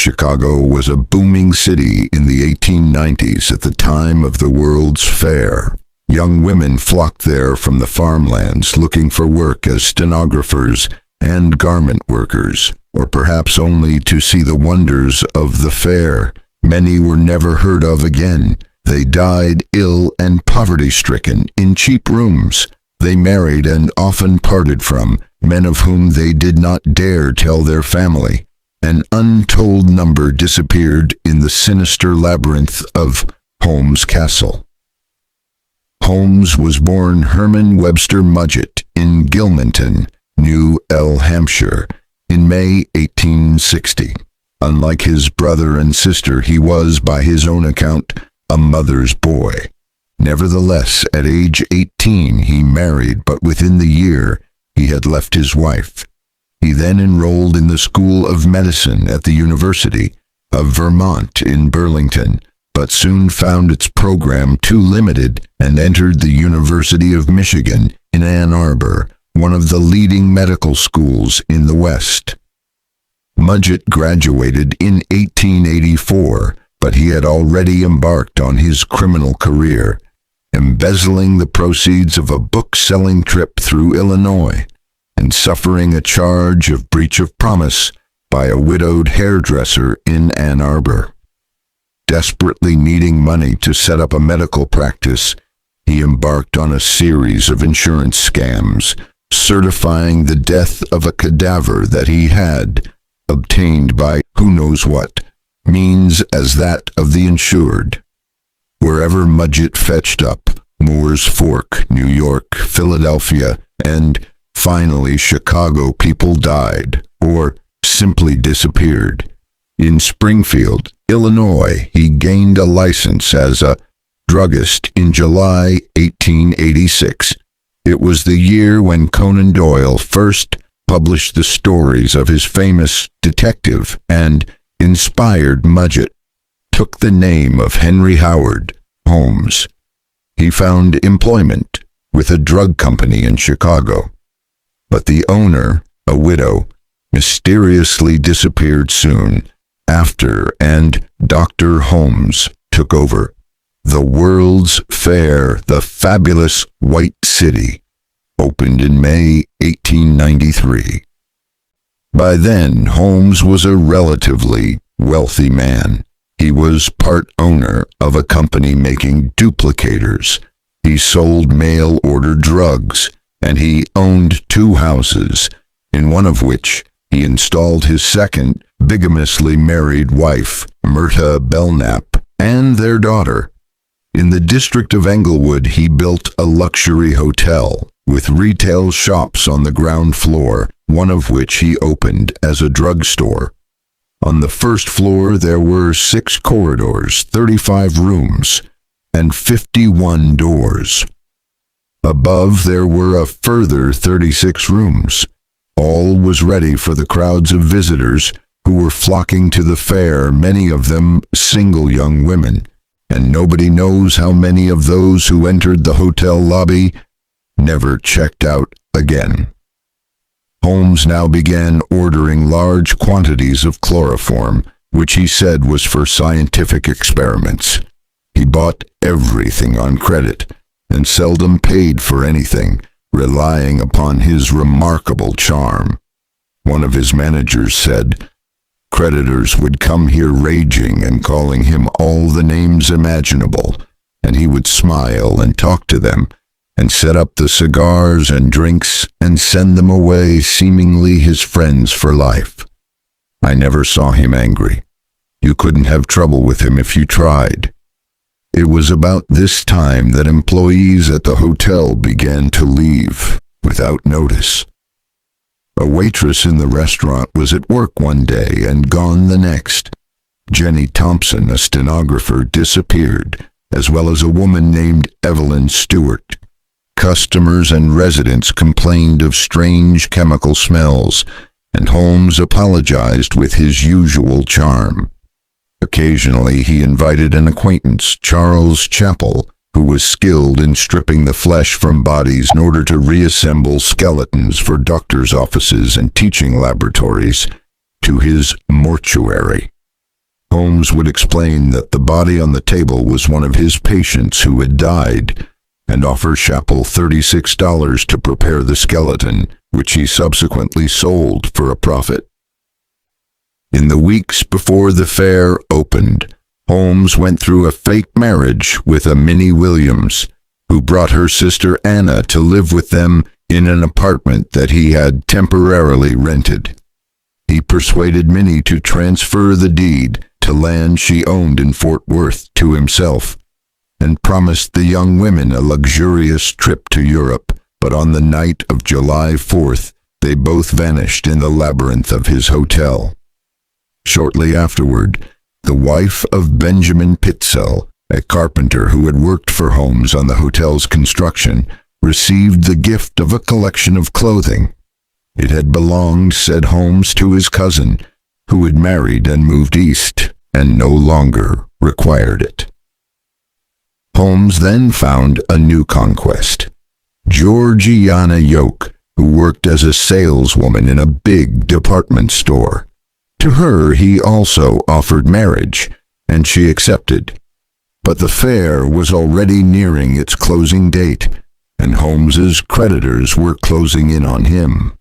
Chicago was a booming city in the 1890s at the time of the World's Fair. Young women flocked there from the farmlands looking for work as stenographers and garment workers, or perhaps only to see the wonders of the fair. Many were never heard of again. They died ill and poverty-stricken in cheap rooms. They married and often parted from men of whom they did not dare tell their family. An untold number disappeared in the sinister labyrinth of Holmes Castle. Holmes was born Herman Webster Mudgett in Gilmanton, New Hampshire, in May 1860. Unlike his brother and sister, he was, by his own account, a mother's boy. Nevertheless, at age 18 he married, but within the year he had left his wife. He then enrolled in the School of Medicine at the University of Vermont in Burlington, but soon found its program too limited and entered the University of Michigan in Ann Arbor, one of the leading medical schools in the West. Mudgett graduated in 1884, but he had already embarked on his criminal career, embezzling the proceeds of a book-selling trip through Illinois and suffering a charge of breach of promise by a widowed hairdresser in Ann Arbor. Desperately needing money to set up a medical practice, he embarked on a series of insurance scams, certifying the death of a cadaver that he had obtained by who knows what means as that of the insured. Wherever Mudgett fetched up, Moore's Fork, New York, Philadelphia, and finally Chicago, people died or simply disappeared. In Springfield, Illinois, he gained a license as a druggist in July 1886. It was the year when Conan Doyle first published the stories of his famous detective, and inspired Mudgett took the name of Henry Howard Holmes. He found employment with a drug company in Chicago, but the owner, a widow, mysteriously disappeared soon after, and Dr. Holmes took over. The World's Fair, the fabulous White City, opened in May 1893. By then, Holmes was a relatively wealthy man. He was part owner of a company making duplicators. He sold mail-order drugs, and he owned 2 houses, in one of which he installed his second bigamously married wife, Myrta Belknap, and their daughter. In the district of Englewood, he built a luxury hotel with retail shops on the ground floor, one of which he opened as a drugstore. On the first floor there were 6 corridors, 35 rooms, and 51 doors. Above there were a further 36 rooms. All was ready for the crowds of visitors who were flocking to the fair, many of them single young women, and nobody knows how many of those who entered the hotel lobby never checked out again. Holmes now began ordering large quantities of chloroform, which he said was for scientific experiments. He bought everything on credit and seldom paid for anything, relying upon his remarkable charm. One of his managers said, creditors would come here raging and calling him all the names imaginable, and he would smile and talk to them, and set up the cigars and drinks and send them away, seemingly his friends for life. I never saw him angry. You couldn't have trouble with him if you tried. It was about this time that employees at the hotel began to leave without notice. A waitress in the restaurant was at work one day and gone the next. Jenny Thompson, a stenographer, disappeared, as well as a woman named Evelyn Stewart. Customers and residents complained of strange chemical smells, and Holmes apologized with his usual charm. Occasionally he invited an acquaintance, Charles Chappell, who was skilled in stripping the flesh from bodies in order to reassemble skeletons for doctors' offices and teaching laboratories, to his mortuary. Holmes would explain that the body on the table was one of his patients who had died, and offer Chappell $36 to prepare the skeleton, which he subsequently sold for a profit. In the weeks before the fair opened, Holmes went through a fake marriage with a Minnie Williams, who brought her sister Anna to live with them in an apartment that he had temporarily rented. He persuaded Minnie to transfer the deed to land she owned in Fort Worth to himself, and promised the young women a luxurious trip to Europe, but on the night of July 4th, they both vanished in the labyrinth of his hotel. Shortly afterward, the wife of Benjamin Pitzel, a carpenter who had worked for Holmes on the hotel's construction, received the gift of a collection of clothing. It had belonged, said Holmes, to his cousin, who had married and moved east, and no longer required it. Holmes then found a new conquest, Georgiana Yoke, who worked as a saleswoman in a big department store. To her he also offered marriage, and she accepted. But the fair was already nearing its closing date, and Holmes's creditors were closing in on him.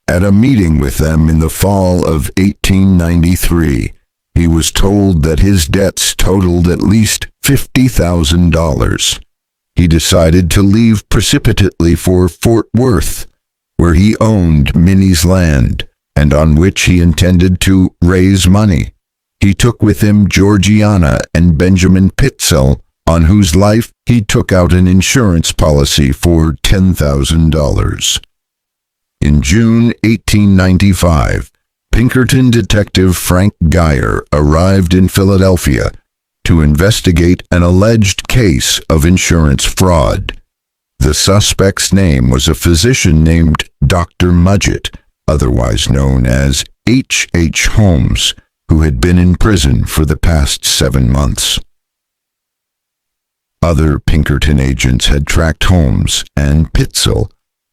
At a meeting with them in the fall of 1893, he was told that his debts totaled at least $50,000. He decided to leave precipitately for Fort Worth, where he owned Minnie's land, and on which he intended to raise money. He took with him Georgiana and Benjamin Pitzel, on whose life he took out an insurance policy for $10,000. In June 1895, Pinkerton detective Frank Geyer arrived in Philadelphia to investigate an alleged case of insurance fraud. The suspect's name was a physician named Dr. Mudgett, otherwise known as H. H. Holmes, who had been in prison for the past 7 months. Other Pinkerton agents had tracked Holmes and Pitzel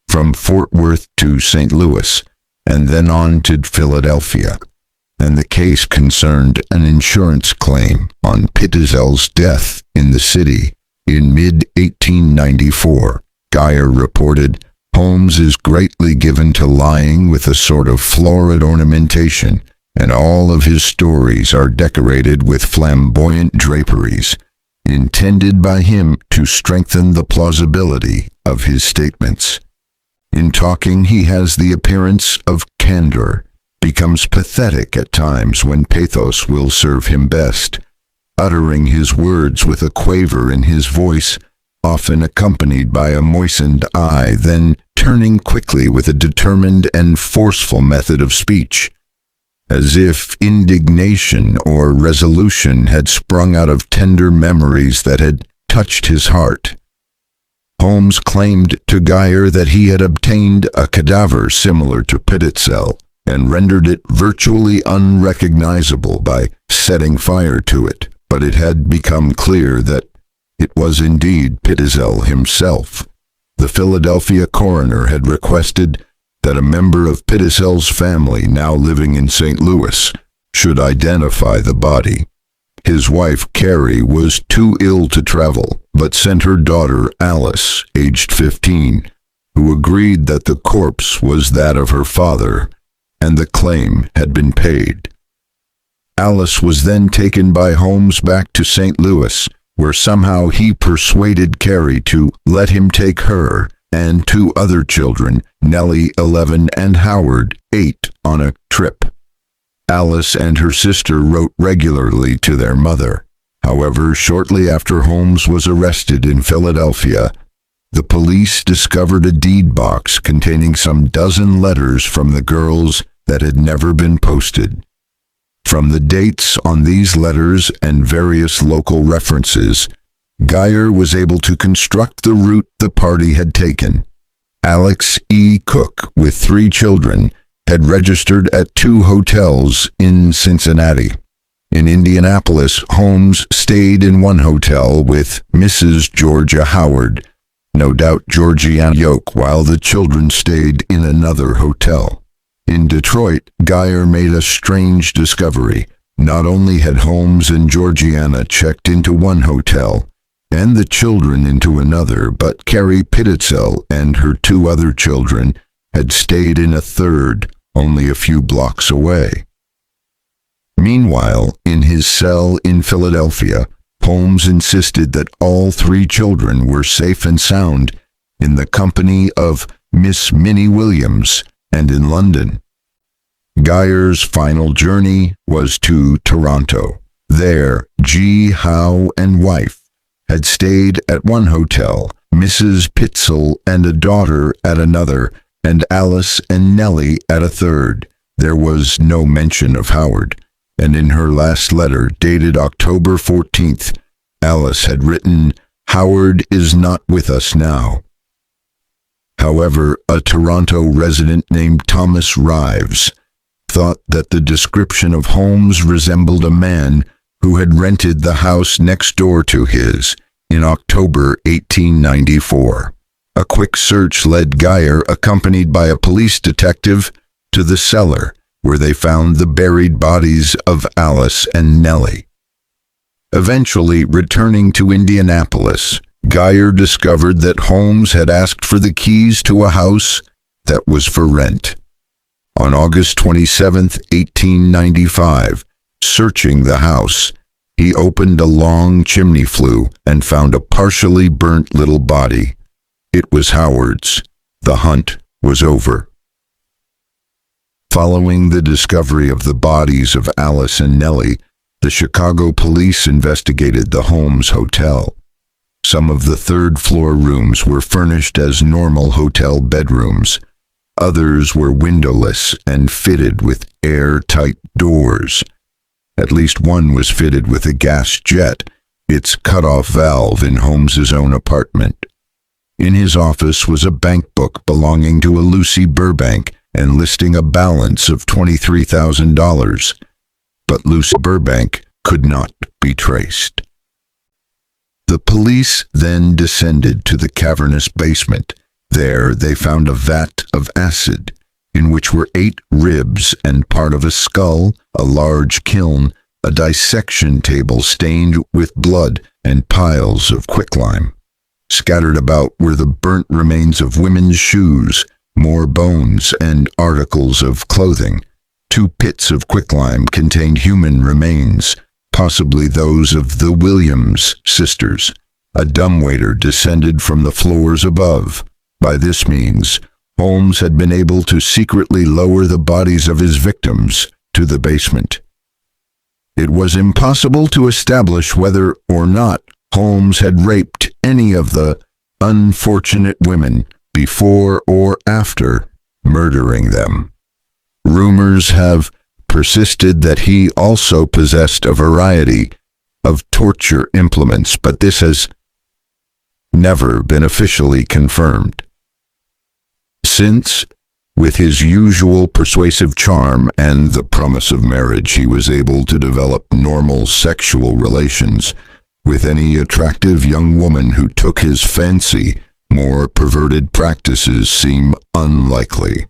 from Fort Worth to St. Louis, and then on to Philadelphia, and the case concerned an insurance claim on Pitzel's death in the city in mid-1894. Geyer reported, "Holmes is greatly given to lying with a sort of florid ornamentation, and all of his stories are decorated with flamboyant draperies, intended by him to strengthen the plausibility of his statements. In talking, he has the appearance of candor, becomes pathetic at times when pathos will serve him best, uttering his words with a quaver in his voice, often accompanied by a moistened eye, then turning quickly with a determined and forceful method of speech, as if indignation or resolution had sprung out of tender memories that had touched his heart." Holmes claimed to Geyer that he had obtained a cadaver similar to Pitzel and rendered it virtually unrecognizable by setting fire to it, but it had become clear that it was indeed Pitzel himself. The Philadelphia coroner had requested that a member of Pitzel's family, now living in St. Louis, should identify the body. His wife, Carrie, was too ill to travel, but sent her daughter, Alice, aged 15, who agreed that the corpse was that of her father, and the claim had been paid. Alice was then taken by Holmes back to St. Louis, where somehow he persuaded Carrie to let him take her and 2 other children, Nellie, 11, and Howard, 8, on a trip. Alice and her sister wrote regularly to their mother. However, shortly after Holmes was arrested in Philadelphia, the police discovered a deed box containing some dozen letters from the girls that had never been posted. From the dates on these letters and various local references, Geyer was able to construct the route the party had taken. Alex E. Cook, with 3 children, had registered at 2 hotels in Cincinnati. In Indianapolis, Holmes stayed in one hotel with Mrs. Georgia Howard, no doubt Georgiana Yoke, while the children stayed in another hotel. In Detroit, Geyer made a strange discovery. Not only had Holmes and Georgiana checked into one hotel, and the children into another, but Carrie Pititzel and her two other children had stayed in a third, only a few blocks away. Meanwhile, in his cell in Philadelphia, Holmes insisted that all three children were safe and sound in the company of Miss Minnie Williams and in London. Geyer's final journey was to Toronto. There, G. Howe and wife had stayed at one hotel, Mrs. Pitzel and a daughter at another, and Alice and Nellie at a third. There was no mention of Howard, and in her last letter, dated October 14th, Alice had written, "Howard is not with us now." However, a Toronto resident named Thomas Rives thought that the description of Holmes resembled a man who had rented the house next door to his in October 1894. A quick search led Geyer, accompanied by a police detective, to the cellar, where they found the buried bodies of Alice and Nellie. Eventually, returning to Indianapolis, Geyer discovered that Holmes had asked for the keys to a house that was for rent. On August 27, 1895, searching the house, he opened a long chimney flue and found a partially burnt little body. It was Howard's. The hunt was over. Following the discovery of the bodies of Alice and Nellie, the Chicago police investigated the Holmes Hotel. Some of the third-floor rooms were furnished as normal hotel bedrooms. Others were windowless and fitted with airtight doors. At least one was fitted with a gas jet, its cut-off valve in Holmes's own apartment. In his office was a bank book belonging to a Lucy Burbank and listing a balance of $23,000. But Lucy Burbank could not be traced. The police then descended to the cavernous basement. There they found a vat of acid, in which were 8 ribs and part of a skull, a large kiln, a dissection table stained with blood, and piles of quicklime. Scattered about were the burnt remains of women's shoes, more bones, and articles of clothing. 2 pits of quicklime contained human remains, possibly those of the Williams sisters. A dumbwaiter descended from the floors above. By this means, Holmes had been able to secretly lower the bodies of his victims to the basement. It was impossible to establish whether or not Holmes had raped any of the unfortunate women before or after murdering them. Rumors have persisted that he also possessed a variety of torture implements, but this has never been officially confirmed. Since, with his usual persuasive charm and the promise of marriage, he was able to develop normal sexual relations with any attractive young woman who took his fancy, more perverted practices seem unlikely.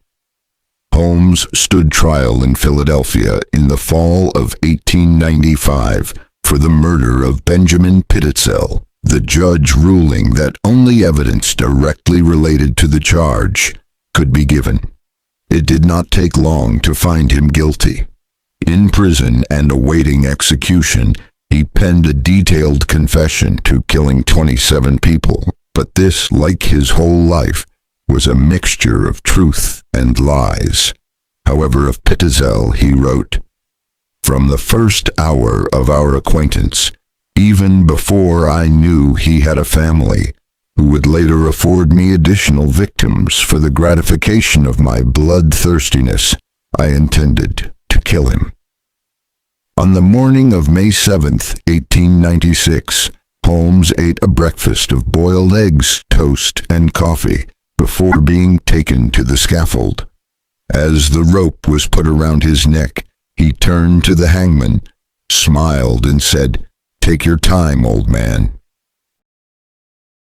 Holmes stood trial in Philadelphia in the fall of 1895 for the murder of Benjamin Pititzel, the judge ruling that only evidence directly related to the charge could be given. It did not take long to find him guilty. In prison and awaiting execution, he penned a detailed confession to killing 27 people, but this, like his whole life, was a mixture of truth and lies. However, of Pititzel he wrote, "From the first hour of our acquaintance, even before I knew he had a family, who would later afford me additional victims for the gratification of my bloodthirstiness, I intended to kill him." On the morning of May 7th, 1896, Holmes ate a breakfast of boiled eggs, toast, and coffee before being taken to the scaffold. As the rope was put around his neck, he turned to the hangman, smiled, and said, "Take your time, old man.